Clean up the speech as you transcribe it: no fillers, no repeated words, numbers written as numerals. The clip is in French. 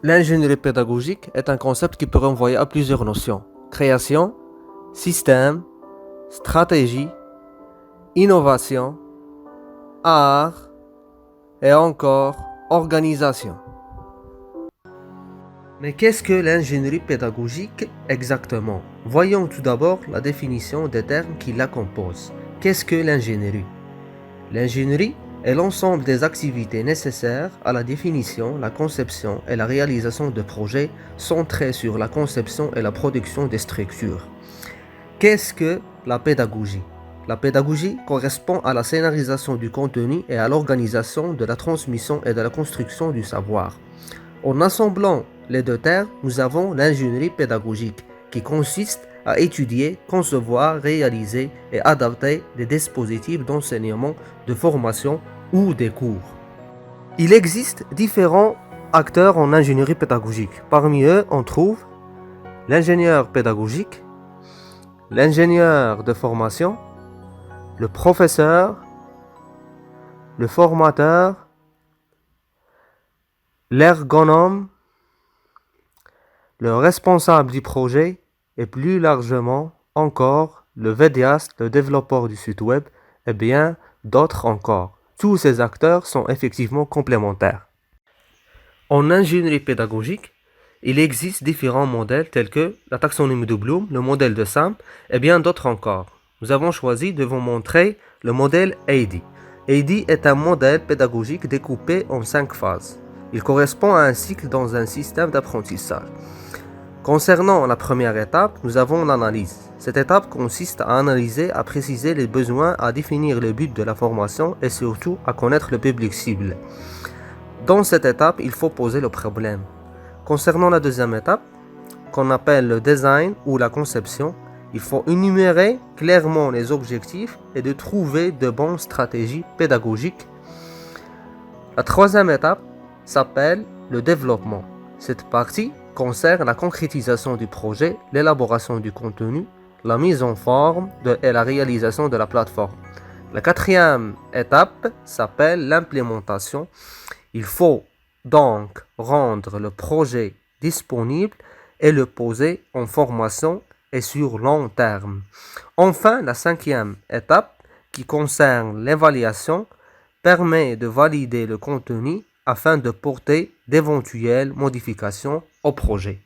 L'ingénierie pédagogique est un concept qui peut renvoyer à plusieurs notions. Création, système, stratégie, innovation, art et encore organisation. Mais qu'est-ce que l'ingénierie pédagogique exactement? Voyons tout d'abord la définition des termes qui la composent. Qu'est-ce que l'ingénierie? L'ingénierie est l'ensemble des activités nécessaires à la définition, la conception et la réalisation de projets centrés sur la conception et la production des structures. Qu'est-ce que la pédagogie? La pédagogie correspond à la scénarisation du contenu et à l'organisation de la transmission et de la construction du savoir. En assemblant les deux termes, nous avons l'ingénierie pédagogique, qui consiste à étudier, concevoir, réaliser et adapter des dispositifs d'enseignement, de formation ou des cours. Il existe différents acteurs en ingénierie pédagogique. Parmi eux, on trouve l'ingénieur pédagogique, l'ingénieur de formation, le professeur, le formateur, l'ergonome, le responsable du projet et plus largement encore le vidéaste, le développeur du site web et bien d'autres encore. Tous ces acteurs sont effectivement complémentaires. En ingénierie pédagogique, il existe différents modèles tels que la taxonomie de Bloom, le modèle de SAM et bien d'autres encore. Nous avons choisi de vous montrer le modèle AIDI. AIDI est un modèle pédagogique découpé en 5 phases. Il correspond à un cycle dans un système d'apprentissage. Concernant la première étape, nous avons l'analyse. Cette étape consiste à analyser, à préciser les besoins, à définir le but de la formation et surtout à connaître le public cible. Dans cette étape, il faut poser le problème. Concernant la deuxième étape, qu'on appelle le design ou la conception, il faut énumérer clairement les objectifs et de trouver de bonnes stratégies pédagogiques. La troisième étape s'appelle le développement. Cette partie concerne la concrétisation du projet, l'élaboration du contenu, la mise en forme et la réalisation de la plateforme. La quatrième étape s'appelle l'implémentation. Il faut donc rendre le projet disponible et le poser en formation et sur long terme. Enfin, la cinquième étape, qui concerne l'évaluation, permet de valider le contenu afin de porter d'éventuelles modifications au projet.